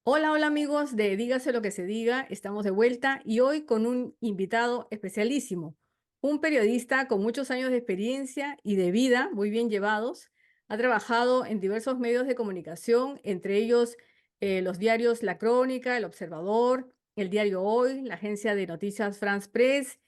Hola, hola amigos de Dígase lo que se diga, estamos de vuelta y hoy con un invitado especialísimo, un periodista con muchos años de experiencia y de vida muy bien llevados. Ha trabajado en diversos medios de comunicación, entre ellos los diarios La Crónica, El Observador, el diario Hoy, la agencia de noticias France Press.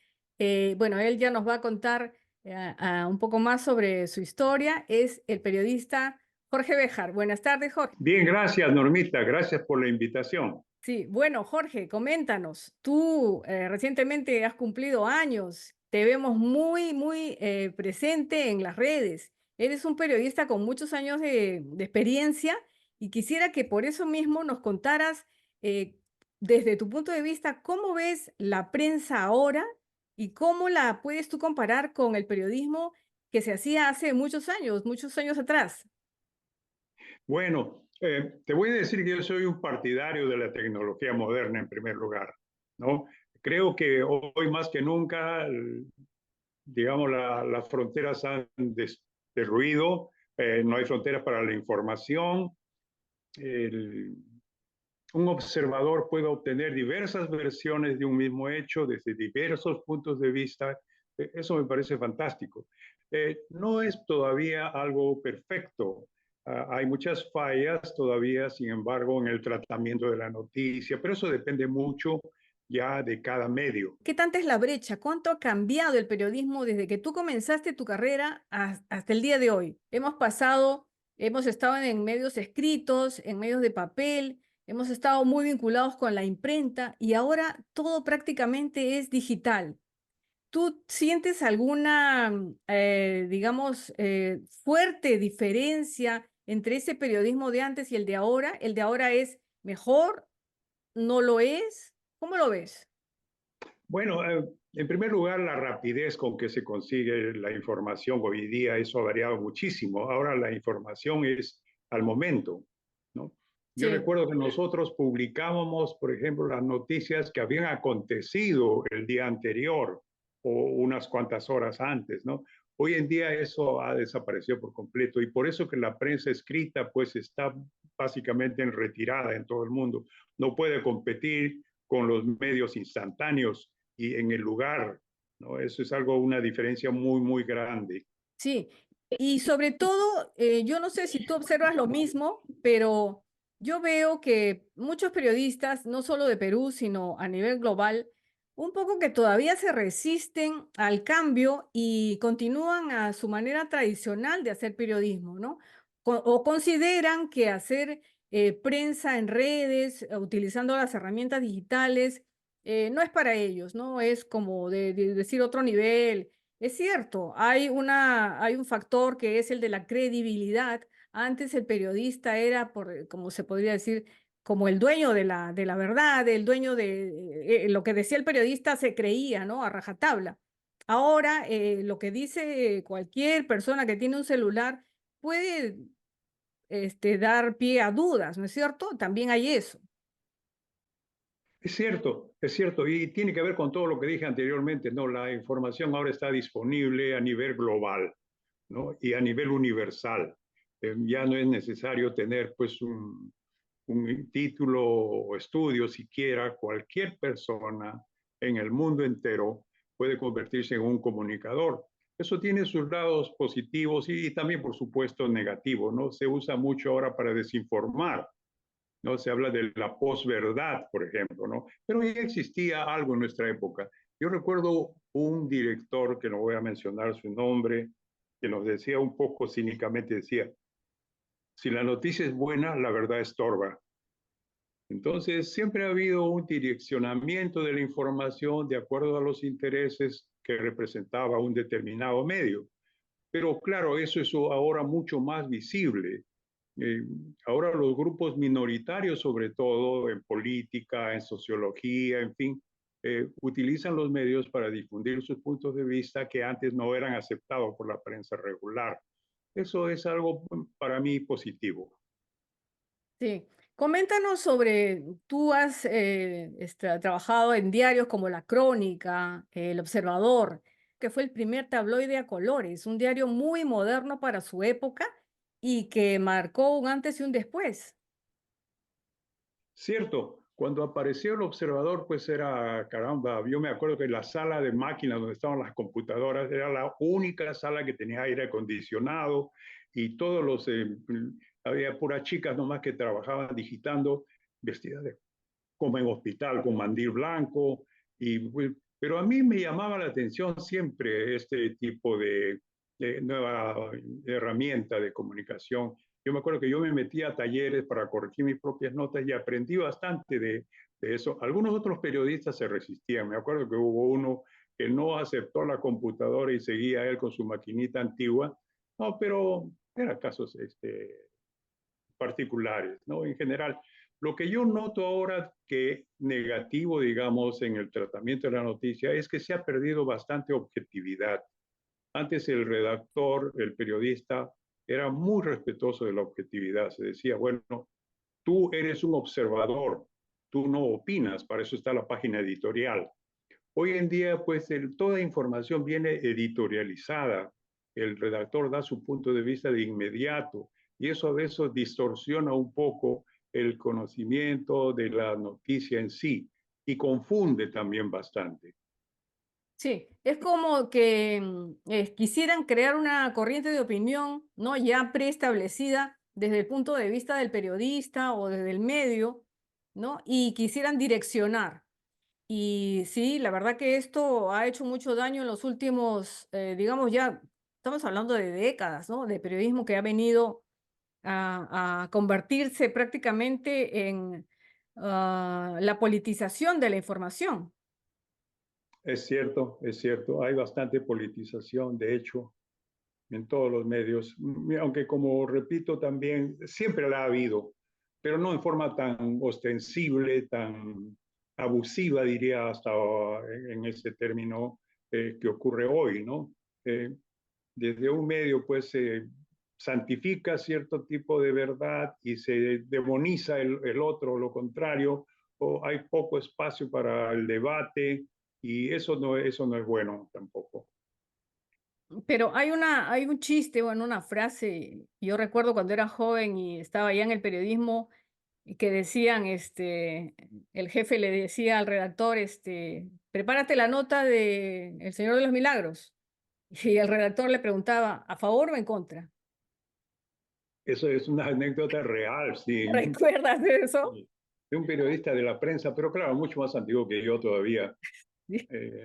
Bueno, él ya nos va a contar un poco más sobre su historia. Es el periodista Jorge Béjar. Buenas tardes, Jorge. Bien, gracias Normita, gracias por la invitación. Sí, bueno, Jorge, coméntanos. Tú recientemente has cumplido años, te vemos muy presente en las redes. Eres un periodista con muchos años de experiencia y quisiera que por eso mismo nos contaras eh, desde tu punto de vista cómo ves la prensa ahora y cómo la puedes tú comparar con el periodismo que se hacía hace muchos años atrás. Bueno, te voy a decir que yo soy un partidario de la tecnología moderna en primer lugar, ¿no? Creo que hoy más que nunca, digamos, las fronteras han derruido, no hay fronteras para la información. El- un observador puede obtener diversas versiones de un mismo hecho desde diversos puntos de vista. Eso me parece fantástico. No es todavía algo perfecto. Hay muchas fallas todavía, sin embargo, en el tratamiento de la noticia, pero eso depende mucho ya de cada medio. ¿Qué tanta es la brecha? ¿Cuánto ha cambiado el periodismo desde que tú comenzaste tu carrera hasta el día de hoy? Hemos estado en medios escritos, en medios de papel, hemos estado muy vinculados con la imprenta y ahora todo prácticamente es digital. ¿Tú sientes alguna, digamos, fuerte diferencia entre ese periodismo de antes y el de ahora? ¿El de ahora es mejor? ¿No lo es? ¿Cómo lo ves? Bueno, en primer lugar, la rapidez con que se consigue la información hoy día, eso ha variado muchísimo. Ahora la información es al momento, ¿no? Yo Sí. recuerdo que nosotros publicábamos, por ejemplo, las noticias que habían acontecido el día anterior o unas cuantas horas antes, ¿no? Hoy en día eso ha desaparecido por completo y por eso que la prensa escrita pues está básicamente en retirada en todo el mundo. No puede competir con los medios instantáneos y en el lugar, ¿no? Eso es algo, una diferencia muy grande. Sí, y sobre todo, yo no sé si tú observas lo mismo, pero yo veo que muchos periodistas, no solo de Perú, sino a nivel global, un poco que todavía se resisten al cambio y continúan a su manera tradicional de hacer periodismo, ¿no? O consideran que hacer prensa en redes, utilizando las herramientas digitales, no es para ellos, ¿no? Es como de decir otro nivel. Es cierto, hay un factor que es el de la credibilidad. Antes el periodista era, como se podría decir, como el dueño de la verdad, el dueño de lo que decía el periodista se creía, ¿no? A rajatabla. Ahora, lo que dice cualquier persona que tiene un celular puede dar pie a dudas, ¿no es cierto? También hay eso. Es cierto, y tiene que ver con todo lo que dije anteriormente, ¿no? La información ahora está disponible a nivel global, ¿no? Y a nivel universal. Ya no es necesario tener pues un título o estudio siquiera. Cualquier persona en el mundo entero puede convertirse en un comunicador. Eso tiene sus lados positivos y también, por supuesto, negativos, ¿no? Se usa mucho ahora para desinformar, ¿no? Se habla de la posverdad, por ejemplo, ¿no? Pero ya existía algo en nuestra época. Yo recuerdo un director, que no voy a mencionar su nombre, que nos decía un poco cínicamente, decía, si la noticia es buena, la verdad estorba. Entonces, siempre ha habido un direccionamiento de la información de acuerdo a los intereses que representaba un determinado medio. Pero claro, eso es ahora mucho más visible. Eh, Ahora los grupos minoritarios, sobre todo en política, en sociología, en fin, utilizan los medios para difundir sus puntos de vista que antes no eran aceptados por la prensa regular. Eso es algo para mí positivo. Sí, coméntanos sobre, tú has trabajado en diarios como La Crónica, El Observador, que fue el primer tabloide a colores, un diario muy moderno para su época y que marcó un antes y un después. Cierto, cuando apareció el observador, pues era, caramba, yo me acuerdo que la sala de máquinas donde estaban las computadoras era la única sala que tenía aire acondicionado y todos los, había puras chicas nomás que trabajaban digitando, vestidas de, como en hospital, con mandil blanco. Pero a mí me llamaba la atención siempre este tipo de nueva herramienta de comunicación. Yo me acuerdo que yo me metía a talleres para corregir mis propias notas y aprendí bastante de eso. Algunos otros periodistas se resistían. Me acuerdo que hubo uno que no aceptó la computadora y seguía él con su maquinita antigua. No, pero eran casos particulares, ¿no? En general, lo que yo noto ahora que negativo, digamos, en el tratamiento de la noticia es que se ha perdido bastante objetividad. Antes el redactor, el periodista, era muy respetuoso de la objetividad. Se decía, bueno, tú eres un observador, tú no opinas, para eso está la página editorial. Hoy en día, pues, toda información viene editorializada. El redactor da su punto de vista de inmediato y eso a veces distorsiona un poco el conocimiento de la noticia en sí y confunde también bastante. Sí, es como que quisieran crear una corriente de opinión, ¿no? Ya preestablecida desde el punto de vista del periodista o desde el medio, ¿no? Y quisieran direccionar. Y sí, la verdad que esto ha hecho mucho daño en los últimos, digamos ya, estamos hablando de décadas, ¿no? De periodismo que ha venido a convertirse prácticamente en la politización de la información. Es cierto, hay bastante politización, de hecho, en todos los medios, aunque como repito también, siempre la ha habido, pero no en forma tan ostensible, tan abusiva, diría hasta en ese término que ocurre hoy, ¿no? Eh, Desde un medio, pues, se santifica cierto tipo de verdad y se demoniza el otro, lo contrario, o hay poco espacio para el debate y eso no es bueno tampoco. Pero hay un chiste, bueno, una frase, yo recuerdo cuando era joven y estaba ya en el periodismo, y que decían, el jefe le decía al redactor, prepárate la nota de El Señor de los Milagros. Y el redactor le preguntaba, ¿a favor o en contra? Eso es una anécdota real, sí, ¿Recuerdas de eso? de un periodista de la prensa, pero claro, mucho más antiguo que yo todavía.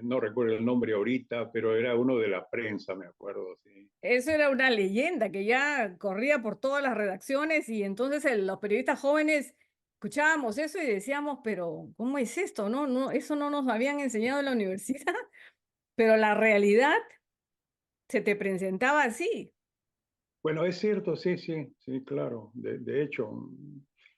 No recuerdo el nombre ahorita, pero era uno de la prensa, me acuerdo, sí. Eso era una leyenda que ya corría por todas las redacciones y entonces los periodistas jóvenes escuchábamos eso y decíamos, pero ¿cómo es esto? No, no, eso no nos habían enseñado en la universidad, pero la realidad se te presentaba así. Bueno, es cierto, sí, sí, sí, claro. De hecho,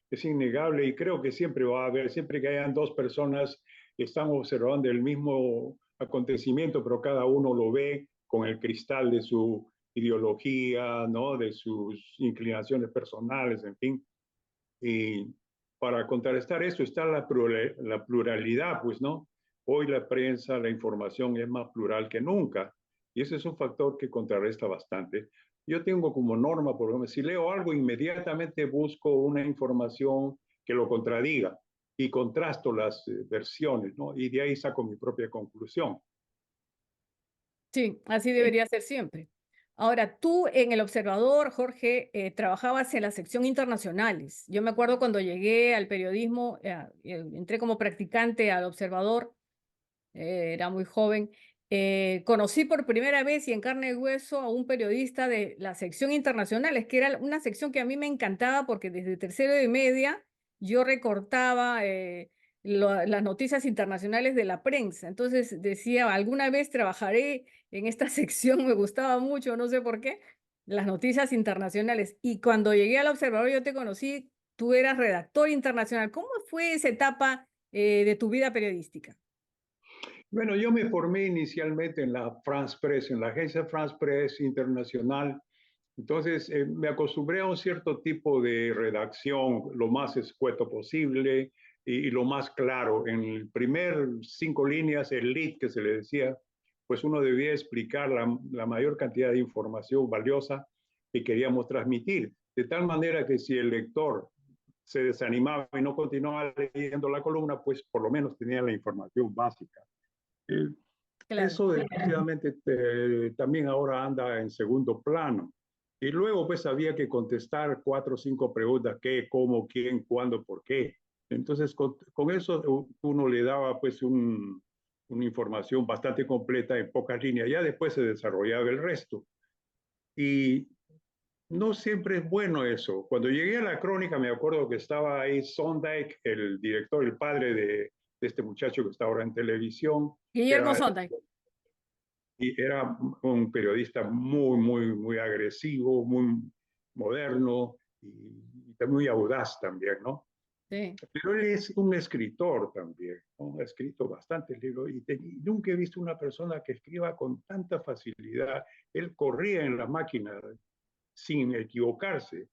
es innegable y creo que siempre va a haber, siempre que hayan dos personas que están observando el mismo acontecimiento, pero cada uno lo ve con el cristal de su ideología, ¿no? De sus inclinaciones personales, en fin. Y para contrarrestar eso está la pluralidad, pues, ¿no? Hoy la prensa, la información es más plural que nunca. Y ese es un factor que contrarresta bastante. Yo tengo como norma, por ejemplo, si leo algo, inmediatamente busco una información que lo contradiga y contrasto las versiones, ¿no? Y de ahí saco mi propia conclusión. Sí, así debería ser siempre. Ahora, tú en El Observador, Jorge, trabajabas en la sección internacionales. Yo me acuerdo cuando llegué al periodismo, entré como practicante al Observador, era muy joven. Conocí por primera vez y en carne y hueso a un periodista de la sección internacionales, que era una sección que a mí me encantaba porque desde tercero de media yo recortaba las noticias internacionales de la prensa. Entonces decía, alguna vez trabajaré en esta sección, me gustaba mucho, no sé por qué, las noticias internacionales. Y cuando llegué al Observador yo te conocí, tú eras redactor internacional. ¿Cómo fue esa etapa de tu vida periodística? Bueno, yo me formé inicialmente en la France Press, en la agencia France Press Internacional. Entonces, me acostumbré a un cierto tipo de redacción, lo más escueto posible y lo más claro. En el primer 5 líneas, el lead que se le decía, pues uno debía explicar la mayor cantidad de información valiosa que queríamos transmitir, de tal manera que si el lector se desanimaba y no continuaba leyendo la columna, pues por lo menos tenía la información básica. Eh, Claro. Eso desgraciadamente también ahora anda en segundo plano. Y luego pues había que contestar 4 o 5 preguntas: qué, cómo, quién, cuándo, por qué. Entonces con eso uno le daba pues una información bastante completa en pocas líneas. Ya después se desarrollaba el resto. Y no siempre es bueno eso. Cuando llegué a la crónica me acuerdo que estaba ahí Sondijk, el director, el padre de este muchacho que está ahora en televisión, que Guillermo era Sonda. y era un periodista muy agresivo, muy moderno y muy audaz también, ¿no? Sí. Pero él es un escritor también, ¿no? Ha escrito bastantes libros y nunca he visto una persona que escriba con tanta facilidad. Él corría en la máquina sin equivocarse.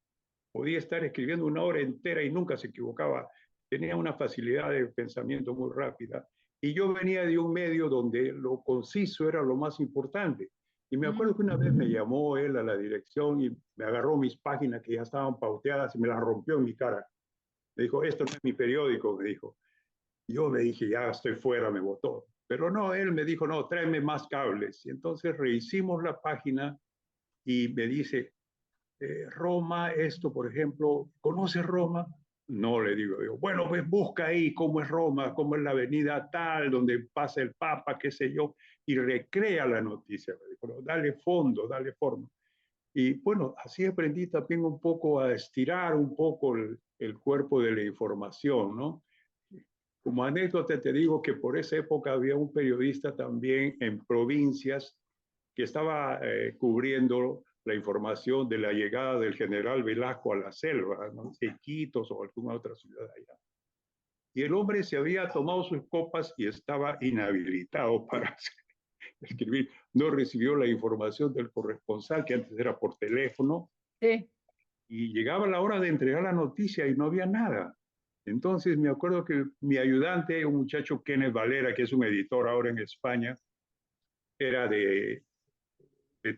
Podía estar escribiendo una hora entera y nunca se equivocaba. Tenía una facilidad de pensamiento muy rápida. Y yo venía de un medio donde lo conciso era lo más importante. Y me acuerdo que una vez me llamó él a la dirección y me agarró mis páginas que ya estaban pauteadas y me las rompió en mi cara. Me dijo: esto no es mi periódico, me dijo. Yo me dije: ya estoy fuera, me votó. Pero no, él me dijo: no, tráeme más cables. Y entonces rehicimos la página y me dice: Roma, esto, por ejemplo, ¿conoces Roma? No, le digo yo. Bueno, pues busca ahí cómo es Roma, cómo es la avenida tal, donde pasa el Papa, qué sé yo, y recrea la noticia. Me dijo: no, dale fondo, dale forma. Y bueno, así aprendí también un poco a estirar un poco el cuerpo de la información, ¿no? Como anécdota te digo que por esa época había un periodista también en provincias que estaba cubriendo la información de la llegada del general Velasco a la selva, ¿no? Iquitos o alguna otra ciudad allá. Y el hombre se había tomado sus copas y estaba inhabilitado para escribir. No recibió la información del corresponsal, que antes era por teléfono, Sí. y llegaba la hora de entregar la noticia y no había nada. Entonces me acuerdo que mi ayudante, un muchacho Kenneth Valera, que es un editor ahora en España, era de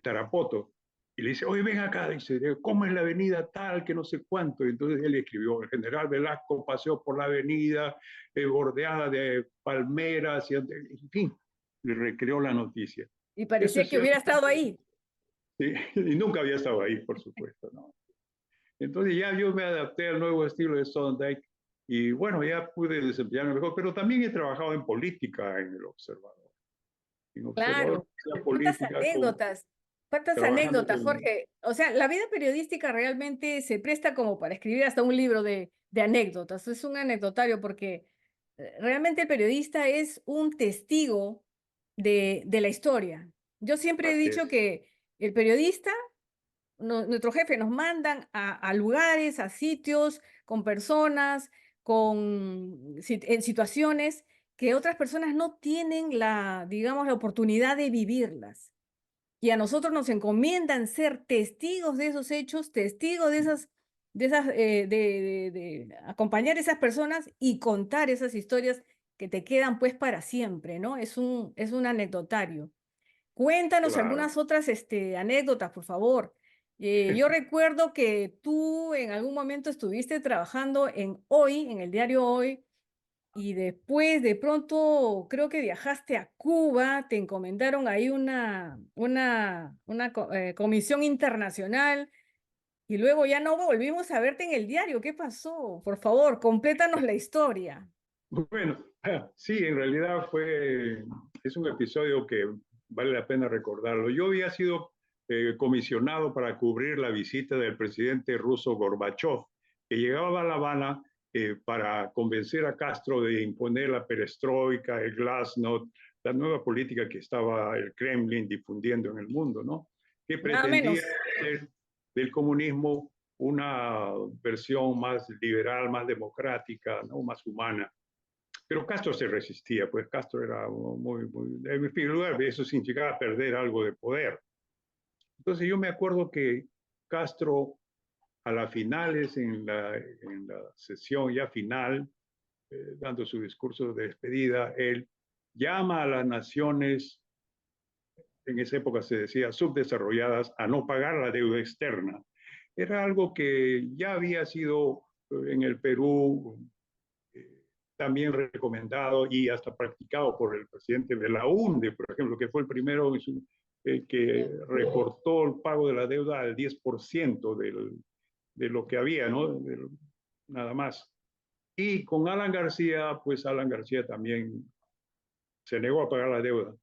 Tarapoto. Y le dice: oye, ven acá, dice, ¿cómo es la avenida tal, que no sé cuánto? Y entonces él escribió: el general Velasco paseó por la avenida bordeada de palmeras, y, en fin, le recreó la noticia. Y Eso parecía es que hubiera estado ahí. sí, y nunca había estado ahí, por supuesto, ¿no? Entonces ya yo me adapté al nuevo estilo de Sondheim y bueno, ya pude desempeñarme mejor, pero también he trabajado en política en El Observador. En Observador, Claro. la ¿Cuántas política, anécdotas? ¿Cuántas trabajando anécdotas, con... Jorge? O sea, la vida periodística realmente se presta como para escribir hasta un libro de anécdotas. Es un anecdotario porque realmente el periodista es un testigo de la historia. Yo siempre he Así dicho es, que el periodista, nuestro jefe, nos mandan a lugares, a sitios, con personas, en situaciones que otras personas no tienen la, digamos, la oportunidad de vivirlas. Y a nosotros nos encomiendan ser testigos de esos hechos, testigos de acompañar a esas personas y contar esas historias que te quedan pues para siempre, ¿no? Es un anecdotario. Cuéntanos claro. algunas otras anécdotas, por favor. Yo recuerdo que tú en algún momento estuviste trabajando en Hoy, en el diario Hoy, y después de pronto creo que viajaste a Cuba, te encomendaron ahí una comisión internacional y luego ya no volvimos a verte en el diario. ¿Qué pasó? Por favor, complétanos la historia. Bueno, sí, en realidad es un episodio que vale la pena recordarlo. Yo había sido comisionado para cubrir la visita del presidente ruso Gorbachev, que llegaba a La Habana para convencer a Castro de imponer la perestroika, el glasnost, la nueva política que estaba el Kremlin difundiendo en el mundo, ¿no? Que Nada pretendía menos. hacer del comunismo una versión más liberal, más democrática, ¿no? Más humana. Pero Castro se resistía, pues Castro era en primer lugar, eso significaba perder algo de poder. Entonces yo me acuerdo que Castro, a las finales, en la sesión ya final, dando su discurso de despedida, él llama a las naciones, en esa época se decía subdesarrolladas, a no pagar la deuda externa. Era algo que ya había sido en el Perú, eh, también recomendado y hasta practicado por el presidente de la UNDE, por ejemplo, que fue el primero que recortó el pago de la deuda al 10% de lo que había, ¿no? Nada más. Y con Alan García, pues Alan García también se negó a pagar la deuda.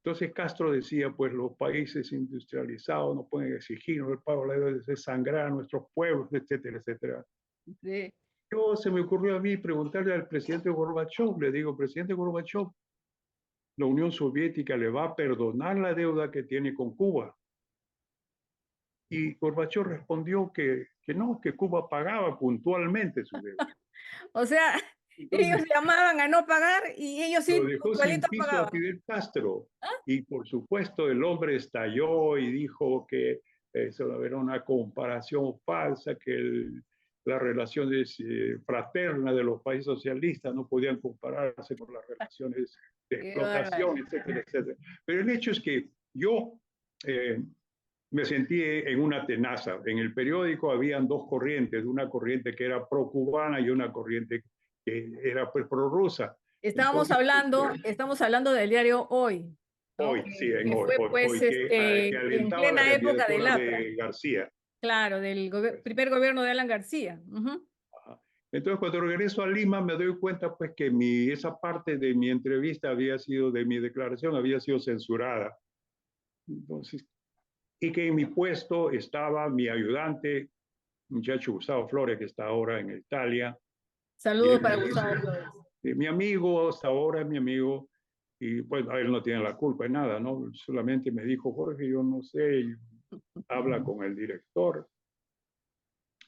Entonces Castro decía, pues los países industrializados no pueden exigirnos el pago de la deuda, desangrar a nuestros pueblos, etcétera, etcétera. Sí. Yo se me ocurrió a mí preguntarle al presidente Gorbachev, le digo, presidente Gorbachev, la Unión Soviética le va a perdonar la deuda que tiene con Cuba. Y Gorbachev respondió que no, que Cuba pagaba puntualmente su deuda. O sea, ellos Entonces, llamaban a no pagar y ellos lo sí dejó sin puntualitos piso a pagaban. Fidel Castro. ¿Ah? Y por supuesto el hombre estalló y dijo que eso era una comparación falsa, que las relaciones fraternas de los países socialistas no podían compararse con las relaciones de Qué bárbaro. explotación, etcétera, etcétera. Pero el hecho es que yo me sentí en una tenaza. En el periódico habían dos corrientes, una corriente que era pro-cubana y una corriente que era pues pro-rusa. Entonces, Estamos hablando del diario Hoy, ¿no? hoy, sí, Que fue pues hoy que en alentaba a la plena época del candidatura APRA, de García. claro, del Pues. primer gobierno de Alan García. Ujú. Entonces, cuando regreso a Lima, me doy cuenta pues que esa parte de mi entrevista había sido, de mi declaración, había sido censurada. Entonces, y que en mi puesto estaba mi ayudante, muchacho Gustavo Flores, que está ahora en Italia, y Saludos él me para dice, Gustavo Flores. mi amigo, hasta ahora es mi amigo, y pues él no tiene la culpa de nada, ¿no? Solamente me dijo, Jorge, yo no sé, habla con el director.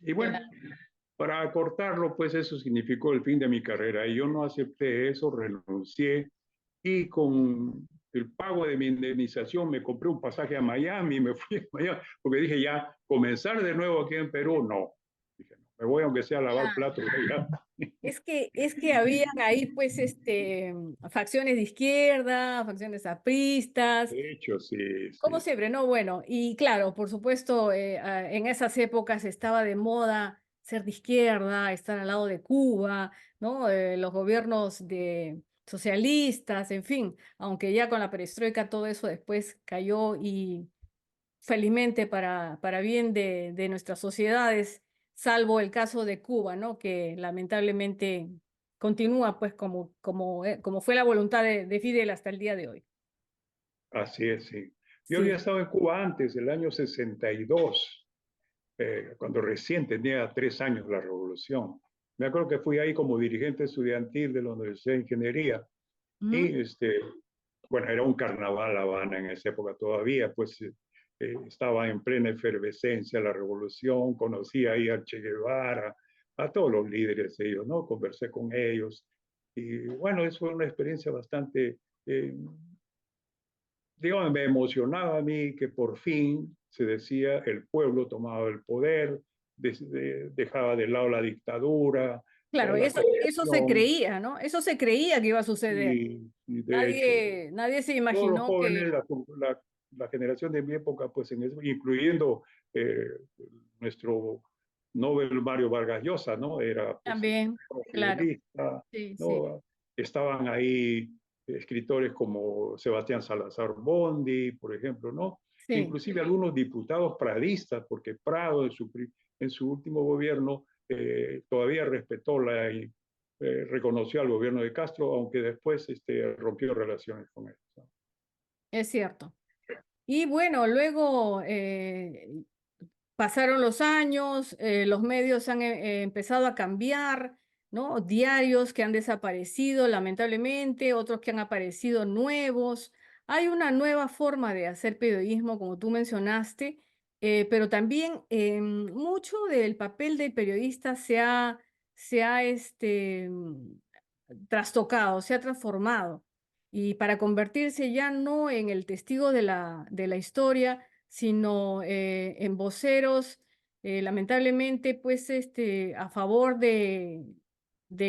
Y bueno, Claro. para acortarlo, pues eso significó el fin de mi carrera. Y yo no acepté eso, renuncié y con el pago de mi indemnización me compré un pasaje a Miami, me fui a Miami, porque dije ya, comenzar de nuevo aquí en Perú, no. Dije, no, me voy aunque sea a lavar platos allá. Es que habían ahí pues facciones de izquierda, facciones apristas, De hecho, sí, como sí. siempre, ¿no? Bueno, y claro, por supuesto, en esas épocas estaba de moda ser de izquierda, estar al lado de Cuba, ¿no? Los gobiernos de socialistas, en fin, aunque ya con la perestroika todo eso después cayó y felizmente para bien de nuestras sociedades, salvo el caso de Cuba, ¿no? Que lamentablemente continúa pues como fue la voluntad de Fidel hasta el día de hoy. Así es, sí. Yo había Sí. estado en Cuba antes, el año 62, cuando recién tenía 3 años la revolución. Me acuerdo que fui ahí como dirigente estudiantil de la Universidad de Ingeniería Ujú. y bueno, era un carnaval La Habana en esa época todavía, pues estaba en plena efervescencia la revolución, conocí ahí a Che Guevara, a todos los líderes de ellos, ¿no? Conversé con ellos y bueno, eso fue una experiencia bastante, digamos, me emocionaba a mí que por fin se decía el pueblo tomaba el poder, dejaba de lado la dictadura, Claro, la eso se corrupción creía, ¿no? Eso se creía que iba a suceder. y de hecho Nadie se todos los imaginó que jóvenes, la generación de mi época, pues en eso, incluyendo eh, nuestro Nobel Mario Vargas Llosa, ¿no? Era pues también, claro, fidelista, sí, sí, ¿no? Estaban ahí escritores como Sebastián Salazar Bondi, por ejemplo, ¿no? sí. Inclusive algunos diputados pradistas, porque Prado en su último gobierno todavía respetó reconoció al gobierno de Castro, aunque después rompió relaciones con él, ¿no? Es cierto. Y bueno, luego pasaron los años, los medios han empezado a cambiar, ¿no? Diarios que han desaparecido, lamentablemente, otros que han aparecido nuevos. Hay una nueva forma de hacer periodismo, como tú mencionaste, pero también mucho del papel del periodista se ha trastocado, se ha transformado. Y para convertirse ya no en el testigo de la historia, sino en voceros, lamentablemente, pues, a favor de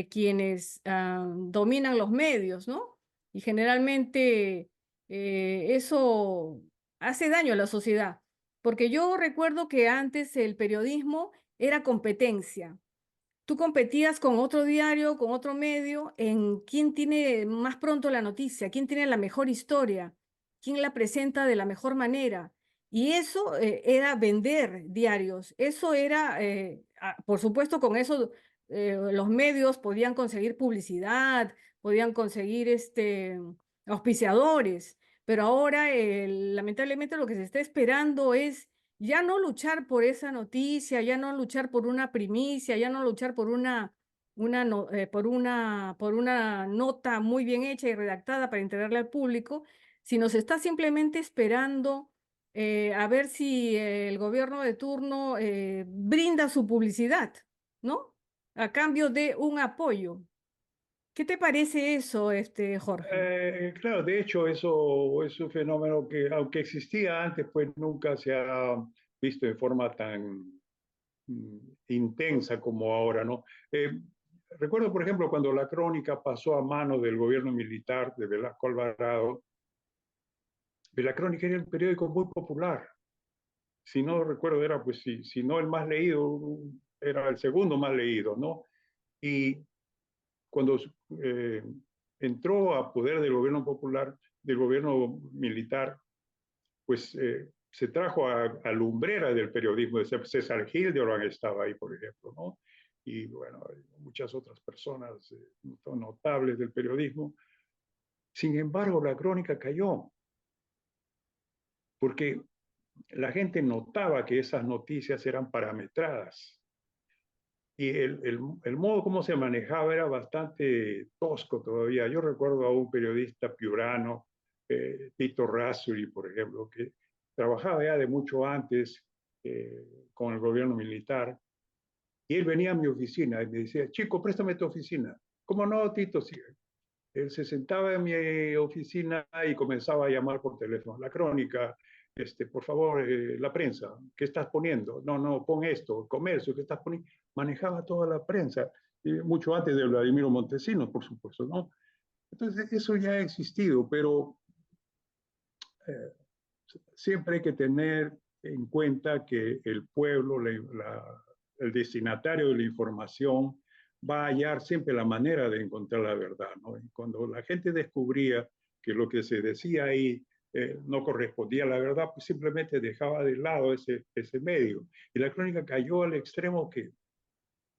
quienes dominan los medios, ¿no? Y generalmente eso hace daño a la sociedad, porque yo recuerdo que antes el periodismo era competencia. tú competías con otro diario, con otro medio, en quién tiene más pronto la noticia, quién tiene la mejor historia, quién la presenta de la mejor manera. Y eso era vender diarios. Eso era, por supuesto, con eso los medios podían conseguir publicidad, podían conseguir auspiciadores. Pero ahora, lamentablemente, lo que se está esperando es ya no luchar por esa noticia, ya no luchar por una primicia, ya no luchar por por una nota muy bien hecha y redactada para entregarle al público, sino se está simplemente esperando a ver si el gobierno de turno brinda su publicidad, ¿no? A cambio de un apoyo. ¿Qué te parece eso, Jorge? Claro, de hecho, eso es un fenómeno que, aunque existía antes, pues nunca se ha visto de forma tan intensa como ahora, ¿no? Recuerdo, por ejemplo, cuando la crónica pasó a manos del gobierno militar de Velasco Alvarado, la crónica era el periódico muy popular. Si no recuerdo, era, pues, si no el más leído, era el segundo más leído, ¿no? Y cuando eh, entró a poder del gobierno popular, del gobierno militar, pues se trajo a lumbrera del periodismo. César Hildebrand estaba ahí, por ejemplo, ¿no? Y bueno, muchas otras personas notables del periodismo. Sin embargo, la crónica cayó, porque la gente notaba que esas noticias eran parametradas. Y el modo como se manejaba era bastante tosco todavía. Yo recuerdo a un periodista piurano, Tito Razzoli, por ejemplo, que trabajaba ya de mucho antes con el gobierno militar, y él venía a mi oficina y me decía, chico, préstame tu oficina. ¿Cómo no, Tito? Sí. Él se sentaba en mi oficina y comenzaba a llamar por teléfono. La crónica, por favor, la prensa, ¿qué estás poniendo? No, no, pon esto, el comercio, ¿qué estás poniendo? Manejaba toda la prensa, mucho antes de Vladimiro Montesinos, por supuesto, ¿no? Entonces, eso ya ha existido, pero eh, siempre hay que tener en cuenta que el pueblo, el destinatario de la información, va a hallar siempre la manera de encontrar la verdad, ¿no? Y cuando la gente descubría que lo que se decía ahí no correspondía a la verdad, pues simplemente dejaba de lado ese medio. Y la crónica cayó al extremo que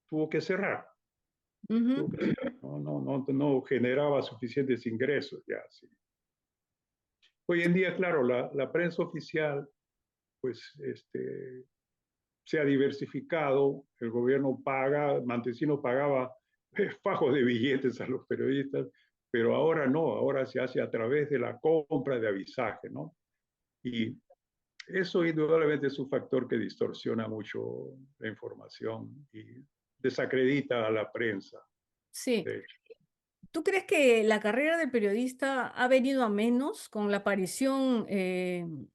tuvo que cerrar. Ujú. Tuvo que cerrar. No generaba suficientes ingresos ya. Sí. Hoy en día, claro, la prensa oficial pues se ha diversificado, el gobierno paga, Montesinos pagaba fajos de billetes a los periodistas, pero ahora no, ahora se hace a través de la compra de avisaje, ¿no? Y eso indudablemente es un factor que distorsiona mucho la información y desacredita a la prensa, Sí. de hecho. ¿Tú crees que la carrera del periodista ha venido a menos con la aparición,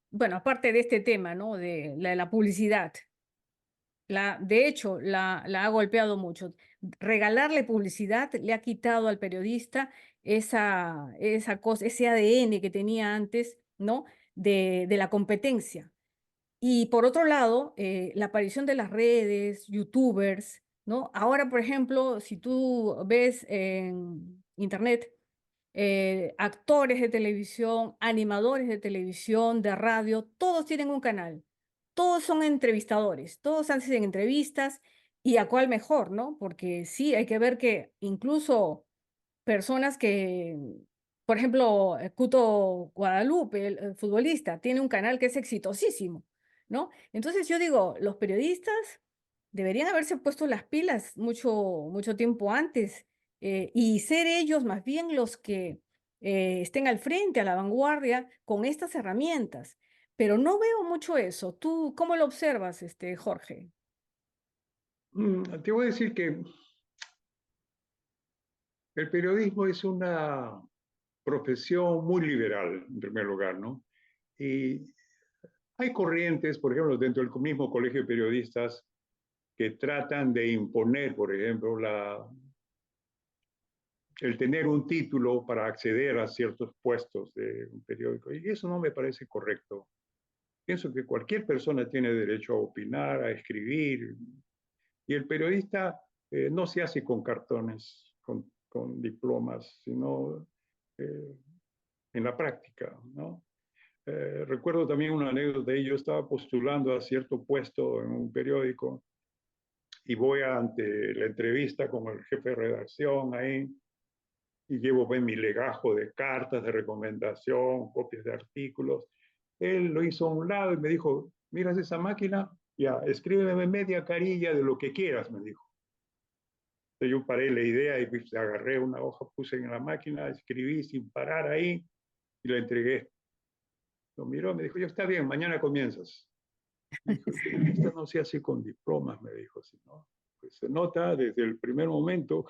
bueno, aparte de este tema, ¿no? De la publicidad. De hecho, la ha golpeado mucho. Regalarle publicidad le ha quitado al periodista esa cosa, ese ADN que tenía antes, ¿no? De la competencia. Y por otro lado, la aparición de las redes, youtubers, ¿no? Ahora, por ejemplo, si tú ves en internet, actores de televisión, animadores de televisión, de radio, todos tienen un canal, todos son entrevistadores, todos hacen entrevistas y a cuál mejor, ¿no? Porque sí, hay que ver que incluso personas que, por ejemplo, Cuto Guadalupe, el futbolista, tiene un canal que es exitosísimo, ¿no? Entonces yo digo, los periodistas deberían haberse puesto las pilas mucho tiempo antes y ser ellos más bien los que estén al frente, a la vanguardia con estas herramientas. Pero no veo mucho eso. ¿Tú cómo lo observas, Jorge? Te voy a decir que el periodismo es una profesión muy liberal, en primer lugar, ¿no? Y hay corrientes, por ejemplo, dentro del mismo colegio de periodistas, que tratan de imponer, por ejemplo, el tener un título para acceder a ciertos puestos de un periódico. Y eso no me parece correcto. Pienso que cualquier persona tiene derecho a opinar, a escribir, y el periodista no se hace con cartones, con diplomas, sino en la práctica, ¿no? Recuerdo también una anécdota de yo estaba postulando a cierto puesto en un periódico y voy ante la entrevista con el jefe de redacción ahí y llevo pues, mi legajo de cartas de recomendación, copias de artículos. Él lo hizo a un lado y me dijo, miras esa máquina, ya, escríbeme media carilla de lo que quieras, me dijo. Entonces yo paré la idea y pues, agarré una hoja, puse en la máquina, escribí sin parar ahí y la entregué. Lo miró, me dijo, ya está bien, mañana comienzas. Me dijo, esto no se hace con diplomas, me dijo, sino, pues se nota desde el primer momento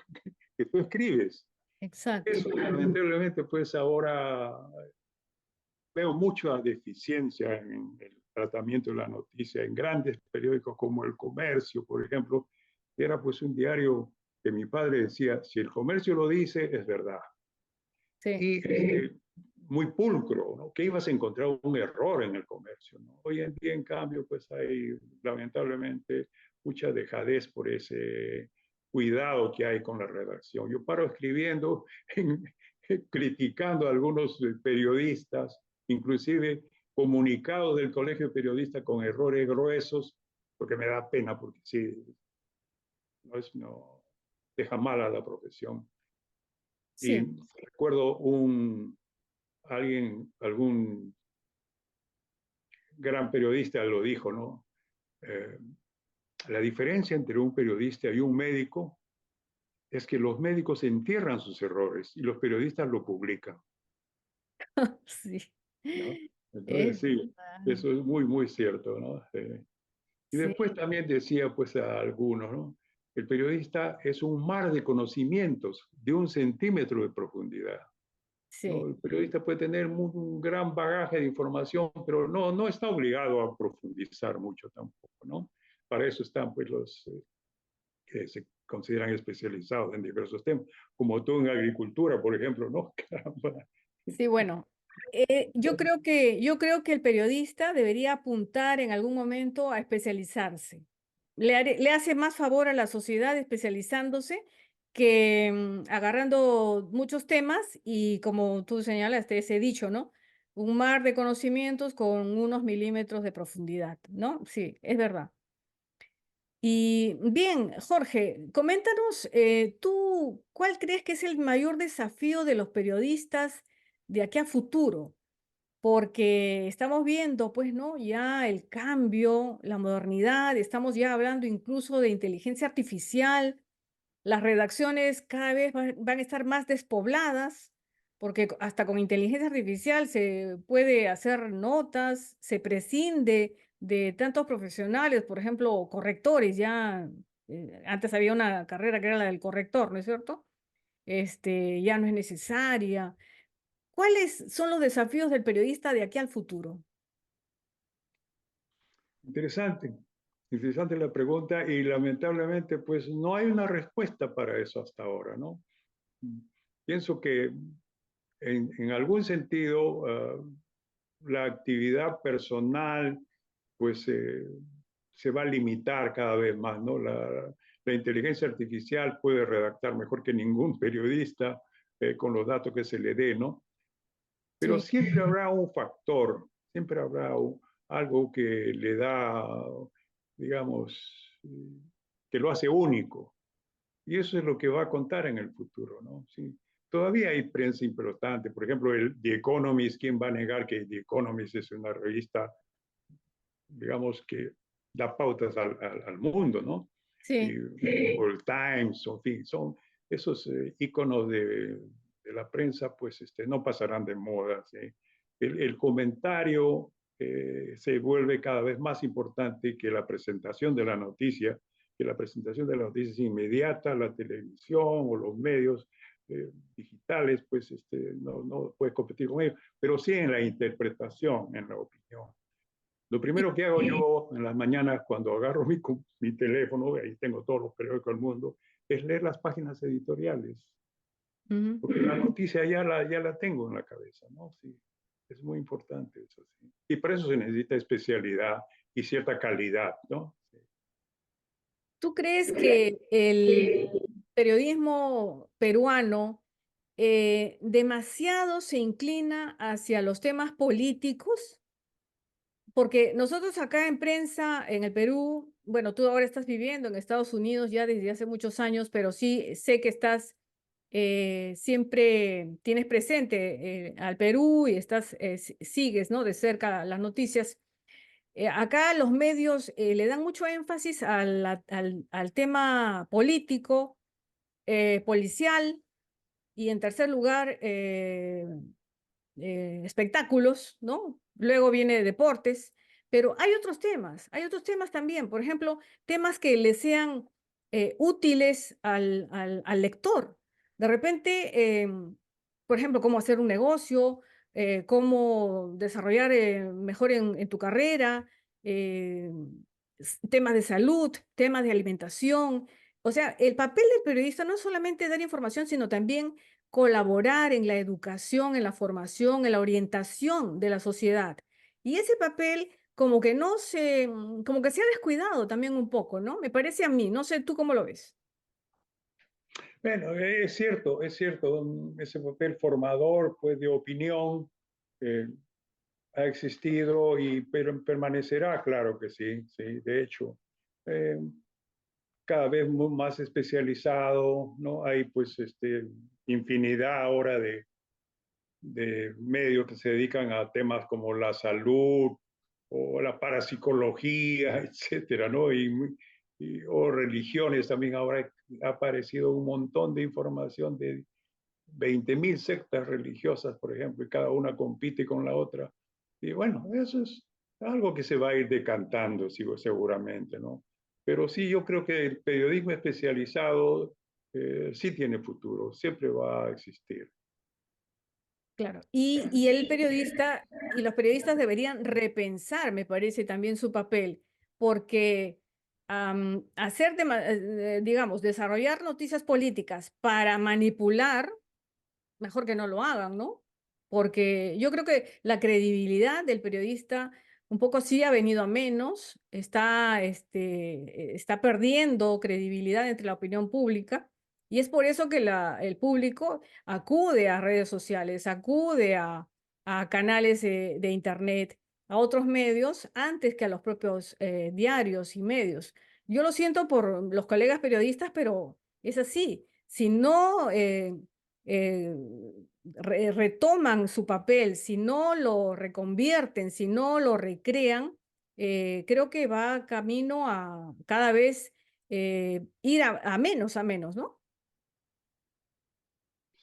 que tú escribes. Exacto. Eso, lamentablemente, pues ahora veo mucha deficiencia en el tratamiento de la noticia en grandes periódicos como El Comercio, por ejemplo, que era pues un diario que mi padre decía, si el comercio lo dice, es verdad. Sí, Y muy pulcro, ¿no? Que ibas a encontrar un error en el comercio, ¿no? Hoy en día, en cambio, pues hay lamentablemente mucha dejadez por ese cuidado que hay con la redacción. Yo paro escribiendo, criticando a algunos periodistas, inclusive comunicados del Colegio de Periodistas con errores gruesos, porque me da pena, porque sí, no deja mal a la profesión. Y sí. recuerdo algún gran periodista lo dijo, ¿no? Eh, la diferencia entre un periodista y un médico es que los médicos entierran sus errores y los periodistas lo publican, Sí. ¿no? Entonces, Es sí, verdad. eso es muy, muy cierto, ¿no? Y Sí, después también decía, pues, a algunos, ¿no? El periodista es un mar de conocimientos de 1 centímetro de profundidad. ¿No? sí. El periodista puede tener un gran bagaje de información, pero no está obligado a profundizar mucho tampoco, ¿no? Para eso están pues los que se consideran especializados en diversos temas, como tú en agricultura, por ejemplo, ¿no? Caramba. Sí, bueno, yo creo que el periodista debería apuntar en algún momento a especializarse. Le hace más favor a la sociedad especializándose que agarrando muchos temas y como tú señalaste, ese dicho, ¿no? Un mar de conocimientos con unos milímetros de profundidad, ¿no? Sí, es verdad. Y bien, Jorge, coméntanos, tú, ¿cuál crees que es el mayor desafío de los periodistas de aquí a futuro? Porque estamos viendo, pues, ¿no? Ya el cambio, la modernidad, estamos ya hablando incluso de inteligencia artificial, las redacciones cada vez van a estar más despobladas, porque hasta con inteligencia artificial se puede hacer notas, se prescinde de tantos profesionales, por ejemplo, correctores, ya antes había una carrera que era la del corrector, ¿no es cierto? Ya no es necesaria. ¿Cuáles son los desafíos del periodista de aquí al futuro? Interesante, interesante la pregunta y lamentablemente pues no hay una respuesta para eso hasta ahora, ¿no? Pienso que en algún sentido la actividad personal pues se va a limitar cada vez más, ¿no? La inteligencia artificial puede redactar mejor que ningún periodista con los datos que se le dé, ¿no? Pero Sí, siempre habrá un factor, siempre habrá algo que le da, digamos, que lo hace único. Y eso es lo que va a contar en el futuro, ¿no? Sí. Todavía hay prensa importante, por ejemplo, el The Economist, ¿quién va a negar que The Economist es una revista, digamos, que da pautas al mundo, ¿no? Y sí, el Times, en fin, son esos íconos de la prensa, pues no pasarán de moda. ¿Sí? El comentario se vuelve cada vez más importante que la presentación de la noticia, que la presentación de la noticia es inmediata, la televisión o los medios digitales, pues no puede competir con ellos, pero sí en la interpretación, en la opinión. Lo y- primero que hago yo en las mañanas cuando agarro mi teléfono, ahí tengo todos los periódicos del mundo, es leer las páginas editoriales, ujú. porque la noticia ya la tengo en la cabeza, ¿no? Sí, es muy importante eso, sí. Y para eso se necesita especialidad y cierta calidad, ¿no? Sí. ¿Tú crees que el periodismo peruano demasiado se inclina hacia los temas políticos? Porque nosotros acá en prensa, en el Perú, bueno, tú ahora estás viviendo en Estados Unidos ya desde hace muchos años, pero sí sé que estás siempre tienes presente al Perú y estás, sigues, ¿no? De cerca las noticias. Acá los medios le dan mucho énfasis al tema político, policial y en tercer lugar, espectáculos, ¿no? Luego viene deportes, pero hay otros temas también, por ejemplo, temas que le sean útiles al lector. De repente, por ejemplo, cómo hacer un negocio, cómo desarrollar mejor en tu carrera, eh, temas de salud, temas de alimentación. O sea, el papel del periodista no es solamente dar información, sino también colaborar en la educación, en la formación, en la orientación de la sociedad. Y ese papel como que no se, como que se ha descuidado también un poco, ¿no? Me parece a mí, no sé tú cómo lo ves. Bueno, es cierto, ese papel formador, pues, de opinión eh, ha existido y pero permanecerá, claro que sí, sí, de hecho. Eh, Cada vez más especializado, ¿no? Hay pues infinidad ahora de medios que se dedican a temas como la salud o la parapsicología, etcétera, ¿no? O religiones también ahora ha aparecido un montón de información de 20.000 sectas religiosas, por ejemplo, y cada una compite con la otra. Y bueno, eso es algo que se va a ir decantando, seguramente, ¿no? Pero sí, yo creo que el periodismo especializado sí tiene futuro, siempre va a existir. Claro. Y el periodista y los periodistas deberían repensar, me parece, también su papel, porque digamos, desarrollar noticias políticas para manipular mejor que no lo hagan, ¿no? Porque yo creo que la credibilidad del periodista un poco sí ha venido a menos, está perdiendo credibilidad entre la opinión pública y es por eso que el público acude a redes sociales, acude a canales de internet, a otros medios antes que a los propios diarios y medios. Yo lo siento por los colegas periodistas, pero es así. Si no eh, retoman su papel, si no lo reconvierten, si no lo recrean, creo que va camino a cada vez ir a menos, ¿no?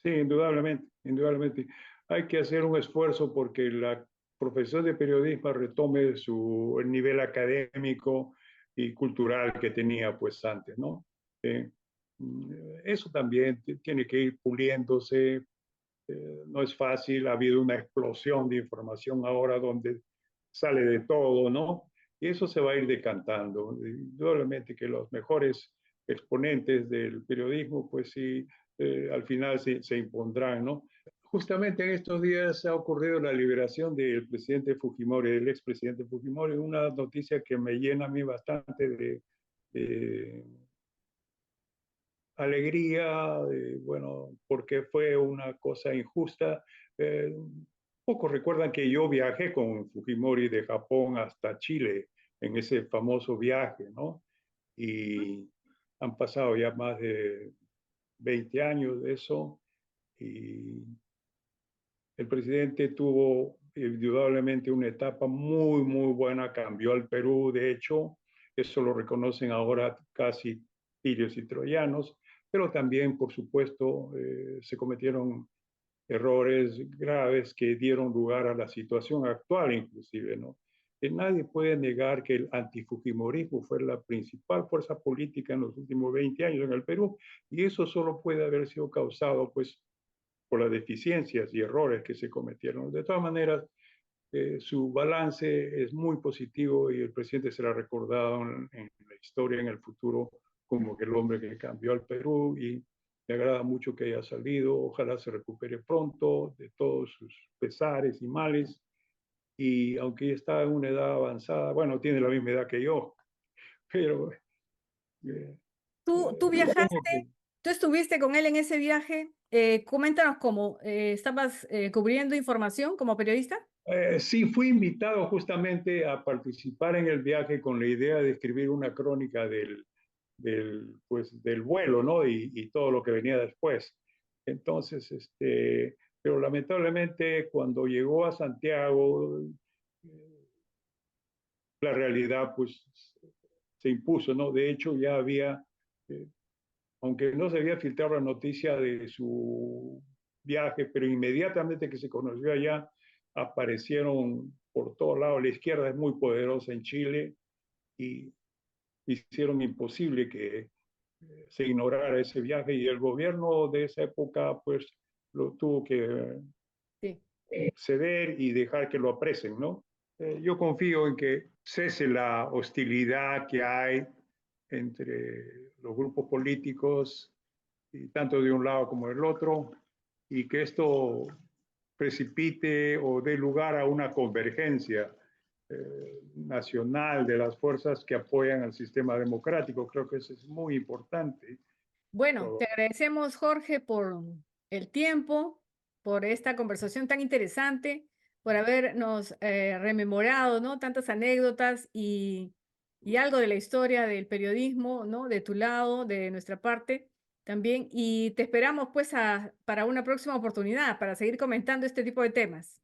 Sí, indudablemente, indudablemente. Hay que hacer un esfuerzo porque la profesión de periodismo retome el nivel académico y cultural que tenía pues antes, ¿no? Eh, Eso también tiene que ir puliéndose. No es fácil, ha habido una explosión de información ahora donde sale de todo, ¿no? Y eso se va a ir decantando. Indudablemente que los mejores exponentes del periodismo, pues sí, al final se impondrán, ¿no? Justamente en estos días ha ocurrido la liberación del presidente Fujimori, del expresidente Fujimori, una noticia que me llena a mí bastante de alegría, bueno, porque fue una cosa injusta. Pocos recuerdan que yo viajé con Fujimori de Japón hasta Chile en ese famoso viaje, ¿no? Y han pasado ya más de 20 años de eso y el presidente tuvo indudablemente una etapa muy, muy buena, cambió al Perú, de hecho, eso lo reconocen ahora casi tirios y troyanos, pero también, por supuesto, se cometieron errores graves que dieron lugar a la situación actual, inclusive, ¿no? Nadie puede negar que el antifujimorismo fue la principal fuerza política en los últimos 20 años en el Perú, y eso solo puede haber sido causado, pues, por las deficiencias y errores que se cometieron. De todas maneras, su balance es muy positivo y el presidente será recordado en la historia, en el futuro, como el hombre que cambió al Perú y me agrada mucho que haya salido. Ojalá se recupere pronto de todos sus pesares y males. Y aunque está en una edad avanzada, bueno, tiene la misma edad que yo, pero Tú viajaste, Supongo que tú estuviste con él en ese viaje. Coméntanos cómo estabas cubriendo información como periodista. sí, fui invitado justamente a participar en el viaje con la idea de escribir una crónica del vuelo, ¿no? Y todo lo que venía después. Entonces, pero lamentablemente cuando llegó a Santiago, la realidad pues se impuso, ¿no? De hecho, ya había, eh, aunque no se había filtrado la noticia de su viaje, pero inmediatamente que se conoció allá, aparecieron por todos lados. La izquierda es muy poderosa en Chile y hicieron imposible que se ignorara ese viaje y el gobierno de esa época pues lo tuvo que Sí. ceder y dejar que lo apresen, ¿no? Yo confío en que cese la hostilidad que hay entre los grupos políticos, y tanto de un lado como del otro, y que esto precipite o dé lugar a una convergencia nacional de las fuerzas que apoyan al sistema democrático. Creo que eso es muy importante. Bueno, te agradecemos, Jorge, por el tiempo, por esta conversación tan interesante, por habernos rememorado, ¿no? Tantas anécdotas y algo de la historia del periodismo, ¿no? De tu lado, de nuestra parte también. Y te esperamos, pues, para una próxima oportunidad, para seguir comentando este tipo de temas.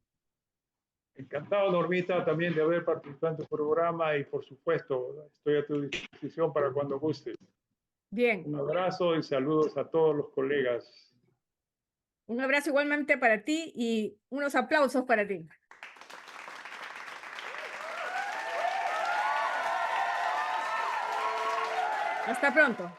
Encantado, Normita, también de haber participado en tu programa y por supuesto estoy a tu disposición para cuando gustes. Bien, Un abrazo y saludos a todos los colegas. un abrazo igualmente para ti y unos aplausos para ti. Hasta pronto.